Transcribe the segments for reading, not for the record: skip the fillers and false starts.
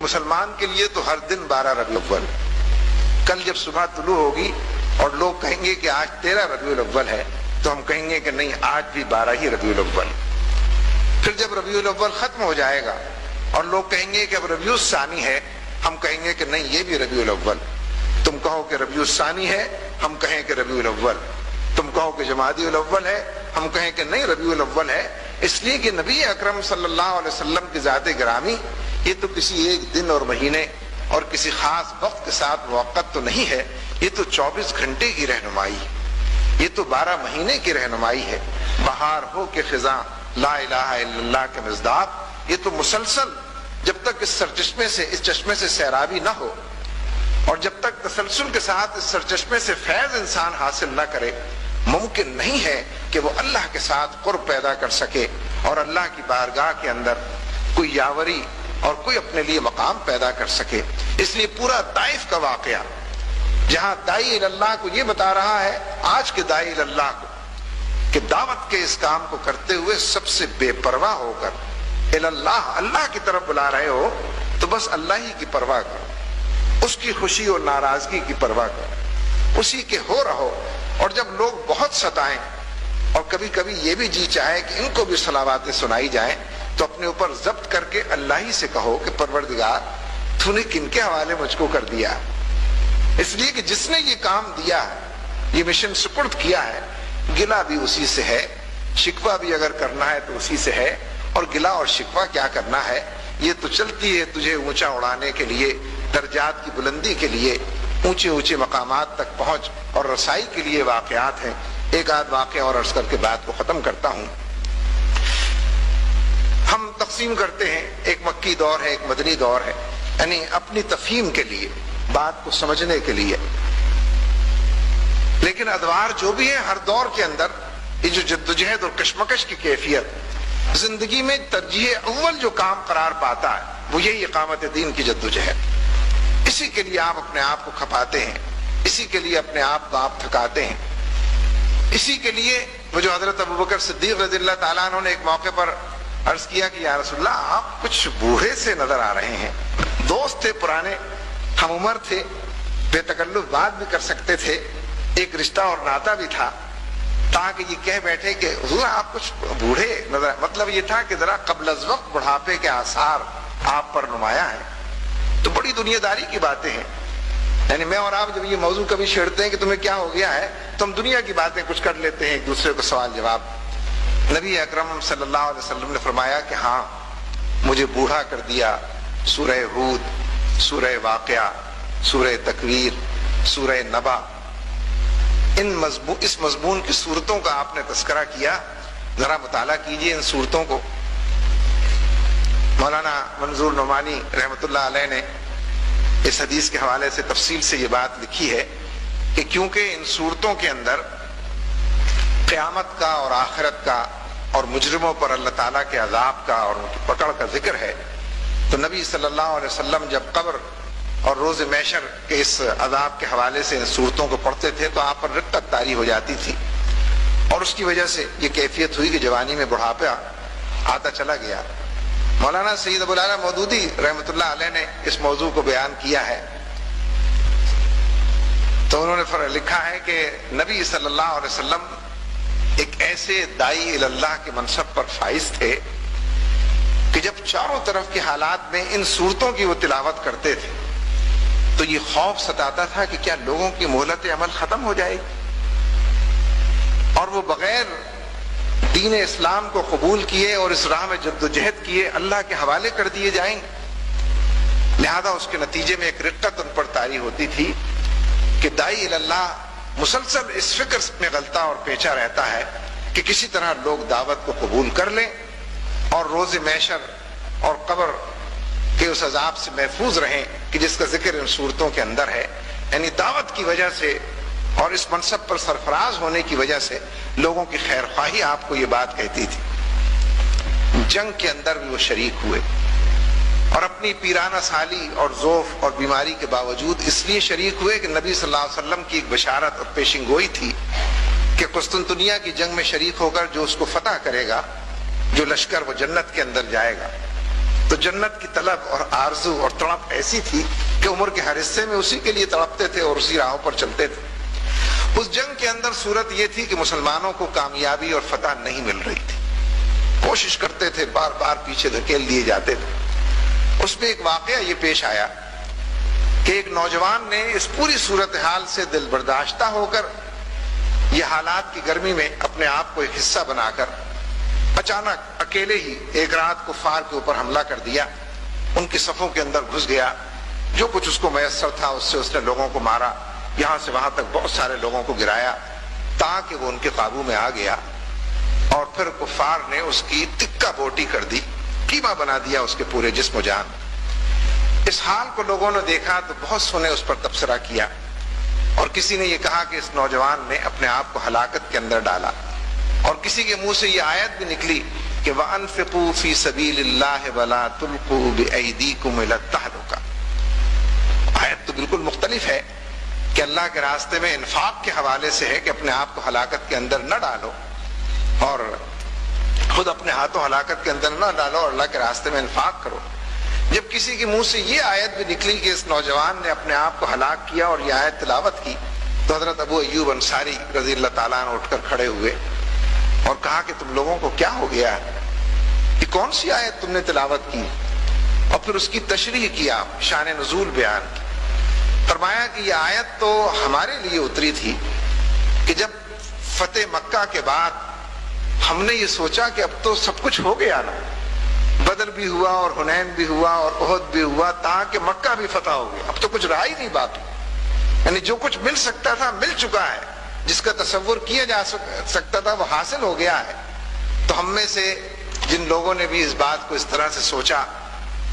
مسلمان کے لیے تو ہر دن 12 ربیع الاول. کل جب صبح طلوع ہوگی اور لوگ کہیں گے کہ آج 13 ربیع الاول ہے تو ہم کہیں گے کہ نہیں، آج بھی 12 ہی ربیع الاول. پھر جب ربیع الاول ختم ہو جائے گا اور لوگ کہیں گے کہ اب ربیع الثانی ہے، ہم کہیں گے کہ نہیں، یہ بھی ربیع الاول. تم کہو کہ ربیع الثانی ہے، ہم کہیں کہ ربیع الاول. تم کہو کہ جمادی الاول ہے، ہم کہیں کہ نہیں، ربیع الاول ہے. اس لیے کہ نبی اکرم صلی اللہ علیہ وسلم کی ذات گرامی یہ تو کسی ایک دن اور مہینے اور کسی خاص وقت کے ساتھ موقت تو نہیں ہے، یہ تو 24 گھنٹے کی رہنمائی، یہ تو 12 مہینے کی رہنمائی ہے. بہار ہو کہ خزاں لا الہ الا اللہ کے مصداق، یہ تو مسلسل جب تک اس سرچشمے سے، اس چشمے سے سیرابی نہ ہو اور جب تک تسلسل کے ساتھ اس سرچشمے سے فیض انسان حاصل نہ کرے، ممکن نہیں ہے کہ وہ اللہ کے ساتھ قرب پیدا کر سکے اور اللہ کی بارگاہ کے اندر کوئی یاوری اور کوئی اپنے لیے مقام پیدا کر سکے. اس لیے پورا طائف کا واقعہ جہاں داعی اللہ کو یہ بتا رہا ہے، آج کے داعی اللہ کو، کہ دعوت کے اس کام کو کرتے ہوئے سب سے بے پرواہ ہو کر اللہ کی طرف بلا رہے ہو تو بس اللہ ہی کی پرواہ کرو، اس کی خوشی اور ناراضگی کی پرواہ کرو، اسی کے ہو رہو. اور جب لوگ بہت ستائیں اور کبھی کبھی یہ بھی جی چاہے کہ ان کو بھی صلواتیں سنائی جائیں، تو اپنے اوپر ضبط کر کے اللہ ہی سے کہو کہ پروردگار تو نے کن کے حوالے مجھ کو کر دیا. اس لیے کہ جس نے یہ کام دیا ہے، یہ مشن سپرد کیا ہے، گلہ بھی اسی سے ہے، شکوہ بھی اگر کرنا ہے تو اسی سے ہے. اور گلہ اور شکوہ کیا کرنا ہے، یہ تو چلتی ہے تجھے اونچا اڑانے کے لیے، درجات کی بلندی کے لیے، اونچے اونچے مقامات تک پہنچ اور رسائی کے لیے واقعات ہیں. ایک آدھ واقعہ اور عرض کر کے بات کو ختم کرتا ہوں. ہم تقسیم کرتے ہیں، ایک مکی دور ہے، ایک مدنی دور ہے، یعنی اپنی تفہیم کے لیے، بات کو سمجھنے کے لیے. لیکن ادوار جو بھی ہیں، ہر دور کے اندر یہ جو جدوجہد اور کشمکش کی کیفیت زندگی میں ترجیح اول جو کام قرار پاتا ہے وہ یہی اقامت دین کی جدوجہد. اسی کے لیے آپ اپنے آپ کو کھپاتے ہیں، اسی کے لیے اپنے آپ کو آپ تھکاتے ہیں. اسی کے لیے وہ جو حضرت ابوبکر صدیق رضی اللہ تعالیٰ عنہ نے ایک موقع پر عرض کیا کہ یا رسول اللہ، آپ کچھ بوڑھے سے نظر آ رہے ہیں. دوست تھے پرانے، ہم عمر تھے، بے تکلف بات بھی کر سکتے تھے، ایک رشتہ اور ناتا بھی تھا، تاکہ یہ کہہ بیٹھے کہ حضور آپ کچھ بوڑھے نظر. مطلب یہ تھا کہ ذرا قبل از وقت بڑھاپے کے آثار آپ پر نمایاں ہیں. تو بڑی دنیا داری کی باتیں ہیں. یعنی میں اور آپ جب یہ موضوع کبھی چھیڑتے ہیں کہ تمہیں کیا ہو گیا ہے، تو ہم دنیا کی باتیں کچھ کر لیتے ہیں، ایک دوسرے کو سوال جواب. نبی اکرم صلی اللہ علیہ وسلم نے فرمایا کہ ہاں، مجھے بوڑھا کر دیا سورہ ہود، سورہ واقعہ، سورہ تکویر، سورہ نبا. اس مضمون کی صورتوں کا آپ نے تذکرہ کیا، ذرا مطالعہ کیجئے ان صورتوں کو. مولانا منظور نعمانی رحمۃ اللہ علیہ نے اس حدیث کے حوالے سے تفصیل سے یہ بات لکھی ہے کہ کیونکہ ان صورتوں کے اندر قیامت کا اور آخرت کا اور مجرموں پر اللہ تعالیٰ کے عذاب کا اور ان کی پکڑ کا ذکر ہے، تو نبی صلی اللہ علیہ وسلم جب قبر اور روز محشر کے اس عذاب کے حوالے سے ان صورتوں کو پڑھتے تھے تو آپ پر رقت طاری ہو جاتی تھی، اور اس کی وجہ سے یہ کیفیت ہوئی کہ جوانی میں بڑھاپا آتا چلا گیا. مولانا سید ابو العلا مودودی رحمۃ اللہ علیہ نے اس موضوع کو بیان کیا ہے، تو انہوں نے لکھا ہے کہ نبی صلی اللہ علیہ وسلم ایک ایسے داعی اللہ کے منصب پر فائز تھے کہ جب چاروں طرف کے حالات میں ان صورتوں کی وہ تلاوت کرتے تھے تو یہ خوف ستاتا تھا کہ کیا لوگوں کی مہلت عمل ختم ہو جائے گی اور وہ بغیر دین اسلام کو قبول کیے اور اس راہ میں جدوجہد کیے اللہ کے حوالے کر دیے جائیں گے. لہذا اس کے نتیجے میں ایک رقت ان پر طاری ہوتی تھی کہ داعی اللہ مسلسل اس فکر میں غلطہ اور پیچا رہتا ہے کہ کسی طرح لوگ دعوت کو قبول کر لیں اور روز محشر اور قبر کے اس عذاب سے محفوظ رہیں کہ جس کا ذکر ان صورتوں کے اندر ہے. یعنی دعوت کی وجہ سے اور اس منصب پر سرفراز ہونے کی وجہ سے لوگوں کی خیر خواہی آپ کو یہ بات کہتی تھی. جنگ کے اندر بھی وہ شریک ہوئے اور اپنی پیرانہ سالی اور ذوف اور بیماری کے باوجود اس لیے شریک ہوئے کہ نبی صلی اللہ علیہ وسلم کی ایک بشارت اور پیشن گوئی تھی کہ قسطنطنیہ کی جنگ میں شریک ہو کر جو اس کو فتح کرے گا، جو لشکر وہ جنت کے اندر جائے گا. تو جنت کی طلب اور آرزو اور تڑپ ایسی تھی کہ عمر کے ہر حصے میں اسی کے لیے تڑپتے تھے اور اسی راہوں پر چلتے تھے۔ اس جنگ کے اندر صورت یہ تھی کہ مسلمانوں کو کامیابی اور فتح نہیں مل رہی تھی، کوشش کرتے تھے، بار بار پیچھے دھکیل دیے جاتے تھے۔ اس میں ایک واقعہ یہ پیش آیا کہ ایک نوجوان نے اس پوری صورتحال سے دل برداشتہ ہو کر یہ حالات کی گرمی میں اپنے آپ کو ایک حصہ بنا کر اچانک اکیلے ہی ایک رات کفار کے اوپر حملہ کر دیا، ان کی صفوں کے اندر گھس گیا، جو کچھ اس کو میسر تھا اس سے اس نے لوگوں کو مارا، یہاں سے وہاں تک بہت سارے لوگوں کو گرایا تاکہ وہ ان کے قابو میں آ گیا، اور پھر کفار نے اس کی تکہ بوٹی کر دی، قیمہ بنا دیا اس کے پورے جسم و جان۔ اس حال کو لوگوں نے دیکھا تو بہت سو نے اس پر تبصرہ کیا، اور کسی نے یہ کہا کہ اس نوجوان نے اپنے آپ کو ہلاکت کے اندر ڈالا، اور کسی کے منہ سے یہ آیت بھی نکلی کہ وَأَنفِقُوا فِي سَبِيلِ اللَّهِ وَلَا تُلْقُوا بِأَيْدِيكُمْ إِلَى التَّهْلُكَةِ۔ آیت تو بالکل مختلف ہے کہ اللہ کے راستے میں انفاق کے حوالے سے ہے کہ اپنے آپ کو ہلاکت کے اندر نہ ڈالو، اور خود اپنے ہاتھوں ہلاکت کے اندر نہ ڈالو اور اللہ کے راستے میں انفاق کرو۔ جب کسی کے منہ سے یہ آیت بھی نکلی کہ اس نوجوان نے اپنے آپ کو ہلاک کیا اور یہ آیت تلاوت کی، تو حضرت ابو ایوب انصاری رضی اللہ تعالیٰ عنہ اٹھ کر کھڑے ہوئے اور کہا کہ تم لوگوں کو کیا ہو گیا ہے، یہ کون سی آیت تم نے تلاوت کی؟ اور پھر اس کی تشریح کیا، شان نزول بیان کی۔ فرمایا کہ یہ آیت تو ہمارے لیے اتری تھی کہ جب فتح مکہ کے بعد ہم نے یہ سوچا کہ اب تو سب کچھ ہو گیا نا، بدر بھی ہوا اور حنین بھی ہوا اور احد بھی ہوا، تاکہ مکہ بھی فتح ہو گیا، اب تو کچھ رہا ہی نہیں باقی، یعنی جو کچھ مل سکتا تھا مل چکا ہے، جس کا تصور کیا جا سکتا تھا وہ حاصل ہو گیا ہے۔ تو ہم میں سے جن لوگوں نے بھی اس بات کو اس طرح سے سوچا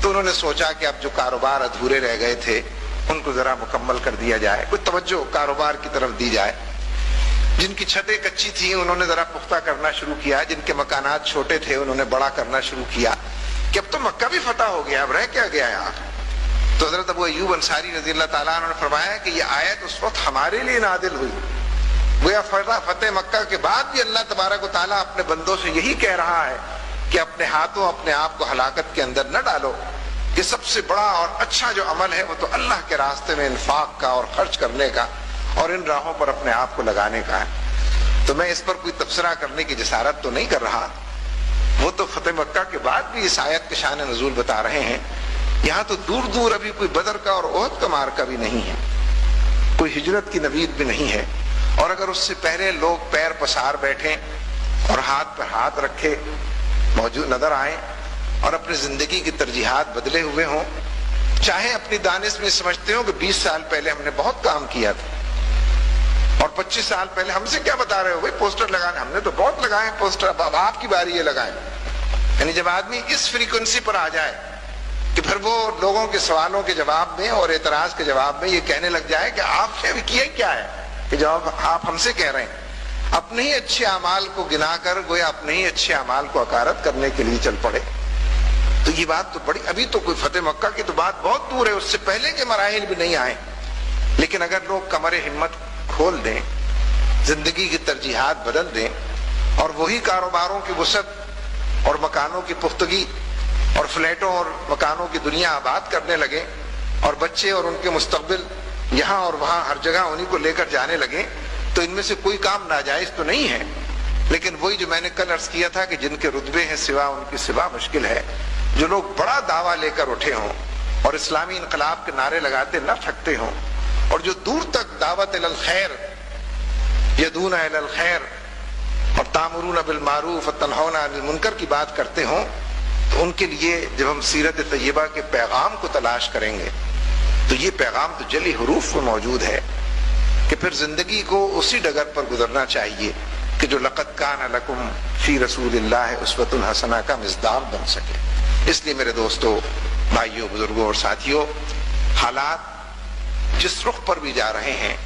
تو انہوں نے سوچا کہ اب جو کاروبار ادھورے رہ گئے تھے ان کو ذرا مکمل کر دیا جائے، کوئی توجہ کاروبار کی طرف دی جائے۔ جن کی چھتیں کچی تھیں انہوں نے ذرا پختہ کرنا شروع کیا، جن کے مکانات چھوٹے تھے انہوں نے بڑا کرنا شروع کیا کہ اب تو مکہ بھی فتح ہو گیا، اب رہ کیا گیا یہاں۔ تو حضرت ابو ایوب انصاری رضی اللہ تعالیٰ عنہ نے فرمایا کہ یہ آیت اس وقت ہمارے لیے نازل ہوئی، گویا فتح مکہ کے بعد بھی اللہ تبارک و تعالیٰ اپنے بندوں سے یہی کہہ رہا ہے کہ اپنے ہاتھوں اپنے آپ کو ہلاکت کے اندر نہ ڈالو، کہ سب سے بڑا اور اچھا جو عمل ہے وہ تو اللہ کے راستے میں انفاق کا اور خرچ کرنے کا اور ان راہوں پر اپنے آپ کو لگانے کا ہے۔ تو میں اس پر کوئی تبصرہ کرنے کی جسارت تو نہیں کر رہا، وہ تو فتح مکہ کے بعد بھی اس آیت کے شان نزول بتا رہے ہیں۔ یہاں تو دور دور ابھی کوئی بدر کا اور احد کا معرکہ بھی نہیں ہے، کوئی ہجرت کی نوید بھی نہیں ہے، اور اگر اس سے پہلے لوگ پیر پسار بیٹھیں اور ہاتھ پر ہاتھ رکھے موجود نظر آئیں اور اپنی زندگی کی ترجیحات بدلے ہوئے ہوں، چاہے اپنی دانش میں سمجھتے ہوں کہ 20 سال پہلے ہم نے بہت کام کیا تھا اور 25 سال پہلے ہم سے کیا بتا رہے ہو بھائی پوسٹر لگانے، ہم نے تو بہت لگائے پوسٹر، اب آپ کی باری ہے لگائیں۔ یعنی جب آدمی اس فریکوینسی پر آ جائے کہ پھر وہ لوگوں کے سوالوں کے جواب میں اور اعتراض کے جواب میں یہ کہنے لگ جائے کہ آپ نے ابھی کیا کیا ہے، کہ جواب آپ ہم سے کہہ رہے ہیں، اپنے ہی اچھے اعمال کو گنا کر گویا اپنے ہی اچھے اعمال کو حقارت کرنے کے لیے چل پڑے۔ تو یہ بات تو بڑی، ابھی تو کوئی فتح مکہ کی تو بات بہت دور ہے، اس سے پہلے کے مراحل بھی نہیں آئے، لیکن اگر لوگ کمر ہمت کھول دیں، زندگی کی ترجیحات بدل دیں اور وہی کاروباروں کی وسعت اور مکانوں کی پختگی اور فلیٹوں اور مکانوں کی دنیا آباد کرنے لگیں اور بچے اور ان کے مستقبل یہاں اور وہاں ہر جگہ انہیں کو لے کر جانے لگیں، تو ان میں سے کوئی کام ناجائز تو نہیں ہے، لیکن وہی جو میں نے کل عرض کیا تھا کہ جن کے رتبے ہیں سوا ان کی سوا مشکل ہے، جو لوگ بڑا دعویٰ لے کر اٹھے ہوں اور اسلامی انقلاب کے نعرے لگاتے نہ تھکتے ہوں اور جو دور تک دعوت الی الخیر، یدعون الی الخیر اور تامرون بالمعروف وتنہون عن المنکر کی بات کرتے ہوں، تو ان کے لیے جب ہم سیرت طیبہ کے پیغام کو تلاش کریں گے تو یہ پیغام تو جلی حروف میں موجود ہے کہ پھر زندگی کو اسی ڈگر پر گزرنا چاہیے کہ جو لقد کان لکم فی رسول اللہ اسوۃ حسنہ کا مصداق بن سکے۔ اس لیے میرے دوستو، بھائیوں، بزرگوں اور ساتھیوں، حالات جس رخ پر بھی جا رہے ہیں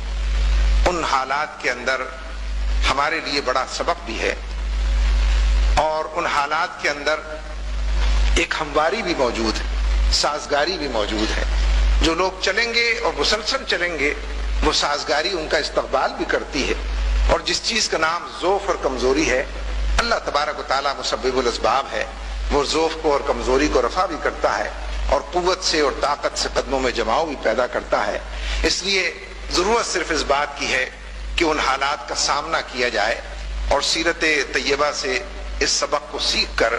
ان حالات کے اندر ہمارے لیے بڑا سبق بھی ہے، اور ان حالات کے اندر ایک ہمواری بھی موجود ہے، سازگاری بھی موجود ہے۔ جو لوگ چلیں گے اور مسلسل چلیں گے وہ سازگاری ان کا استقبال بھی کرتی ہے، اور جس چیز کا نام ضعف اور کمزوری ہے اللہ تبارک و تعالیٰ مسبب الاسباب ہے، وہ ضعف کو اور کمزوری کو رفع بھی کرتا ہے اور قوت سے اور طاقت سے قدموں میں جماؤ بھی پیدا کرتا ہے. اس لیے ضرورت صرف اس بات کی ہے کہ ان حالات کا سامنا کیا جائے اور سیرت طیبہ سے اس سبق کو سیکھ کر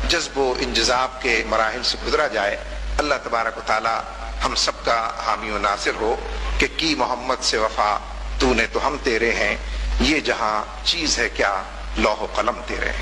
جذب و انجذاب کے مراحل سے گزرا جائے. اللہ تبارک و تعالی ہم سب کا حامی و ناصر ہو کہ کی محمد سے وفا تو نے تو ہم تیرے ہیں، یہ جہاں چیز ہے کیا لوح و قلم تیرے ہیں.